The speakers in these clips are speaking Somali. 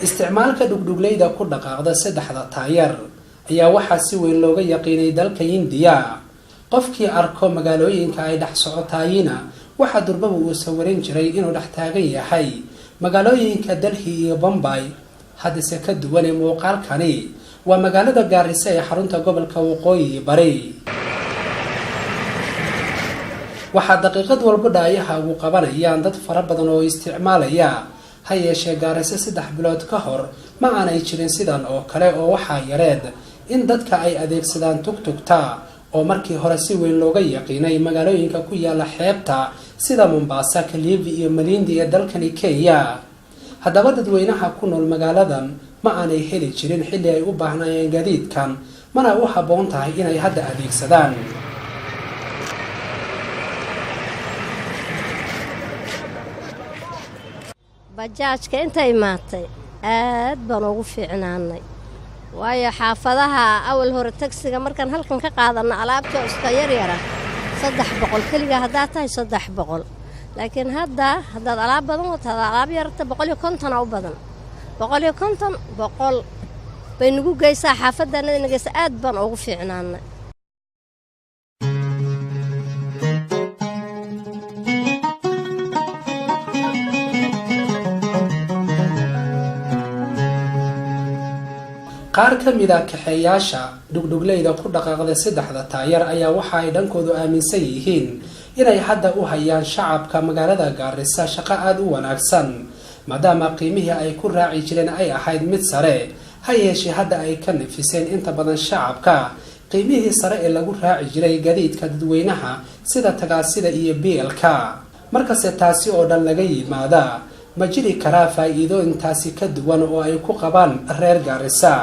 isticmaalka dhugdhugleyda ku dhaqaaqda saddexda taayar ayaa waxaa si weyn looga yaqiinay dalka Hindiya. qofkii arko magaalooyinka ay dhex socotaayina waxa durbaba uu sawiran jiray inuu dhex taagan yahay magaalooyinka Delhi iyo Bombay. haddase ka duwan muuqaalkani waa magaalada Garissa ee xarunta gobolka Waqooyi Bari. waxaa daqiiqad walba dhaayaha ugu qabanayaan dad fara badan oo isticmaalaya. ha yeeshee Garissa 3 bilood ka hor ma aanay jirin sidan oo kale oo waxaa yareed in dadka ay adeegsadaan tugtugta oo markii hore si weyn looga yaqiinay magaalooyinka ku yaala xeebta sida Mombasa, Kilifi iyo Malindi ee dalkani Kenya. haddaba dadweynaha ku nool magaaladan ma aanay heli jirin xilli ay u baahnayeen gaadiidkan, mana u habboon tahay inay hadda adeegsadaan. bajaajka inta imaatay aad baan ugu fiicnaanay, waayo xaafadaha awal hore tagsiga markaan halkan ka qaadano alaabta iska yaryara 300 kaliya hadda tahay 300, laakiin haddaad alaab badan wadaad alaab yarta 150 u badan 150 bay nagu geysaa xaafadana inaga aad baan ugu fiicnaanay. qaar ka mid ah kaxeeyaasha dhugdhugleyda ku dhaqaaqda saddexda taayar ayaa waxa ay dhankoodu aaminsan yihiin inay hadda u hayaan shacabka magaalada Garissa shaqo aad u wanaagsan, maadaama qiimihii ay ku raaci jireen ay ahayd mid sare. ha yeeshee hadda ay ka nafiseen inta badan shacabka qiimihii sare ee lagu raaci jiray gaadiidka dadweynaha sida tagaasida iyo BLka. markase taasi oo dhan laga yimaada ma jiri karaa faa'iido intaasi ka duwan oo ay ku qabaan reer Garissa.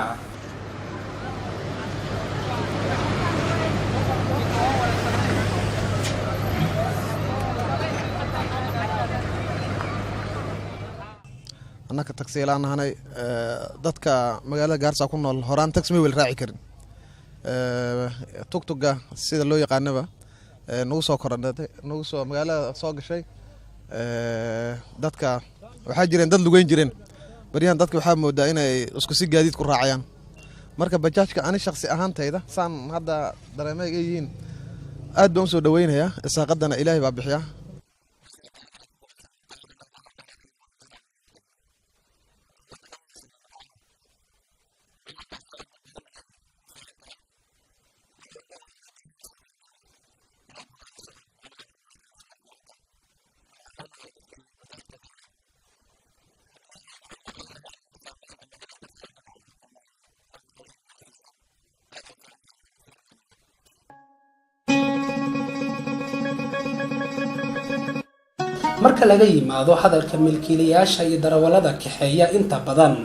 annaka taksi laan ahanay dadka magaalada Garissa ku nool horaan taksi ma weel raaci karin. tugtuga sida loo yaqaanaba nagu soo koranday nagu soo magaalada soo gashay. dadka waxaa jireen dad lugeyn jireen bariyan dadka waxaa moodaa inay isku si gaadiid ku raacayaan. marka bajaajka ani shakhsi ahaantayda saan hadda dareemay yihiin aad baan soo dhaweynayaa, isaaqadana Ilaahay baa bixiya. marka laga yimaado hadalka milkiilayaasha iyo darawalada kaxeeya inta badan,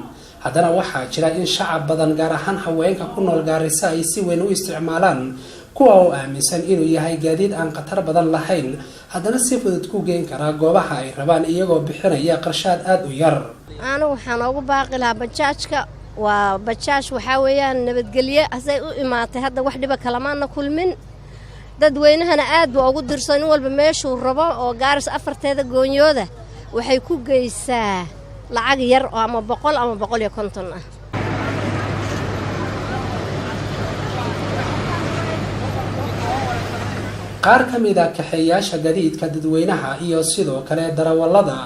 haddana waxaa jira in shacab badan gaar ahaan haweenka ku nool Garissa ay si weyn u isticmaalaan, kuwa oo aaminsan inuu yahay gaadiid aan khatar badan lahayn, haddana si fudud ku geyn kara goobaha ay rabaan iyagoo bixinaya qarshaad aad u yar. anigu waxaan ugu baaqi lahaa bajaajka waa bajaaj waxa weeyaan nabadgelyo asay u imaatay hadda wax dhiba kalamaana kulmin. dadweynahana aad buu ugu dirsan in walba meeshuu rabo oo Garissa afarteeda goonyooda waxay ku geysaa lacag yar oo ama 100 ama 150 ah. qaar ka mid ah kaxeeyaasha gaadiidka dadweynaha iyo sidoo kale darawalada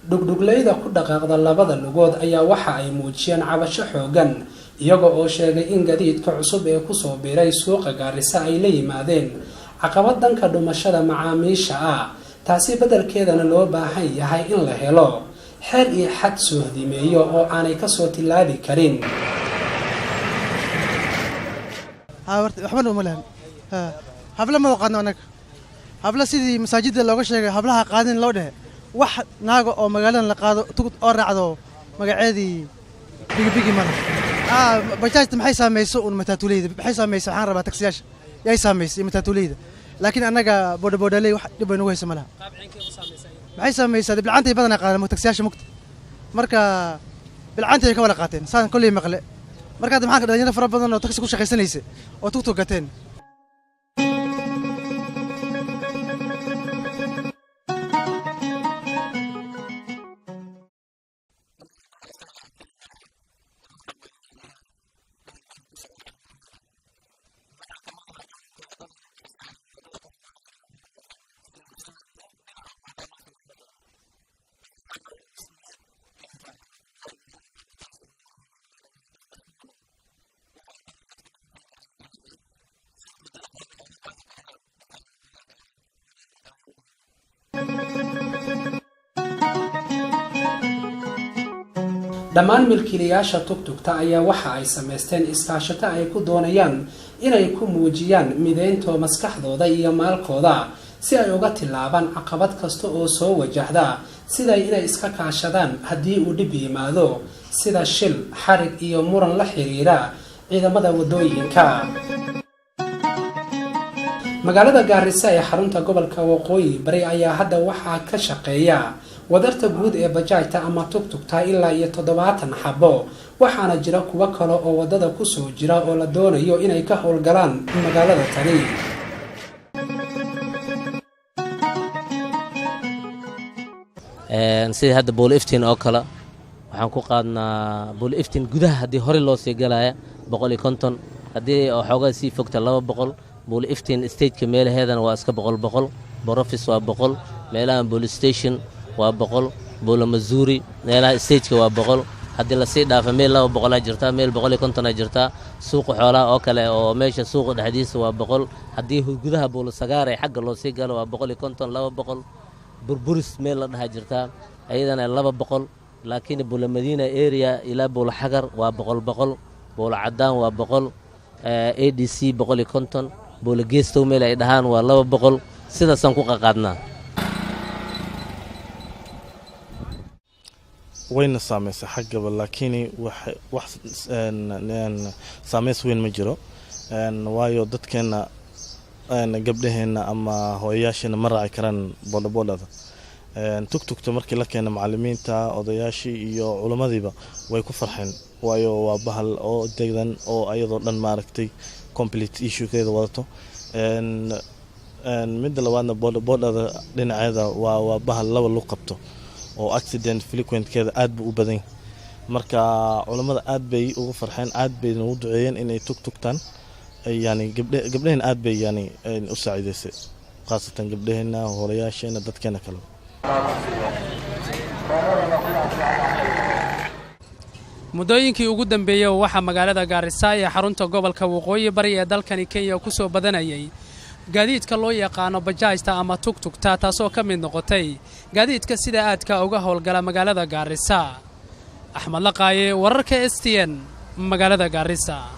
dhugdhugleyda ku dhaqaaqda labada lugood ayaa waxa ay muujiyeen cabasho xoogan, iyaga oo sheegay in gaadiidka cusub ee ku soo biiray suuqa Garissa ay la yimaadeen caqabad danka dhumashada macaamiisha ah. taasi beddelkeedana loo baahan yahay in la helo xeer iyo xad soo hadimeeyo oo aanay ka soo tilaabi karin. waxba uma lahan habla ma waqaano anaga habla sidii masaajidda looga sheegay hablaha qaadin loo dhahay wax naaga oo magaaladan la qaado tugud oo raacdo magaceedii bigi mara bajaajta maxay saameeyso un mataatuuleyda maxay saameeyso waxaan rabaa taksiyaasha yay saameeyso mataatuuleyda, laakiin anaga boodaley wax dhib weyn ugu hayso malaha. maxay saameeysaa bilcaantay badan qaadaan taksiyaasha mugta, marka bilcaantay ka wala qaateen saan kulli maqle. marka maxaa ka dhalinyaro fara badan oo taksi ku shaqaysanaysa oo tugtug gateen. dhammaan milkiilayaasha tugtugta ayaa waxa ay samaysteen iskaashato ay ku doonayaan inay ku muujiyaan mideynta maskaxdooda iyo maalkooda si ay uga tilaabaan caqabad kasta oo soo wajahda sida inay iska kaashadaan haddii uu dhib yimaado sida shil xarig iyo muran la xiriira ciidamada wadooyinka magaalada Gaarisa ee xarunta gobolka Waqooyi Bari ayaa hadda waxaa ka shaqeeya wadarta guud ee bajaajta ama tugtugta ilaa iyo 70 xabo waxaana jira kuwa kale oo wadada ku soo jira oo la doonayo inay ka howlgalaan magaalada tani sida hadda bool iftiin oo kala waxaan ku qaadnaa bool iftiin gudaha hadii hore loo sii galaya 150 hadii xoogaa sii fogta 200 bool iftiin stage meelaheedana waa iska 100 borofis waa 100 meelaha police station waa 100 bool Missouri meelaha stage waa 100 hadii la sii dhaafo meel 200 jirta meel 150 jirta suuq xoolaha oo kale oo meesha suuq dhaxdiisa waa 100 hadii gudaha bool sagaar ay xagga loo sii galo waa 150 200 burburis meel la dhaha jirta ayadana 200 laakiin bool Madiina area ila bool xagar waa 100 bool cadaan waa 100 ADC 150 bool geesto meel ay dhahaan waa 200 sidaasan ku qaqaadnaa wayna saameysay xaggaba laakiin wax saameys weyn ma jiro waayo dadkeena gabdhaheena ama hooyayaasheena ma raaci karaan boodboodada tugtugta markii la keenay macallimiinta odayaashii iyo culimadiiba way ku farxeen waayo waa bahal oo deegan oo ayadoo dhan maaragtay complete issue-keeda wadato mid labaadna boodboodada dhinaceeda waa bahal laba lu qabto oo accident frequent-keeda aad buu u badan marka culimada aad bay ugu farxeen aad bay u duceeyeen inay tugtugtaan yani gabdhaheena aad bay yani u saacideysay qaasatan gabdhaheena hooyayaasheena dadkeena kale muddooyinkii ugu dambeeyay waxa magaalada Gaarisa ee xarunta gobolka Waqooyi Bari ee dalkani Kenya ku soo badanayay gaadiidka loo yaqaano bajaajta ama tugtugta taasoo ka mid noqotay gaadiidka sida aadka uga howlgala magaalada Gaarisa Axmed Laqaaye wararka STN magaalada Gaarisa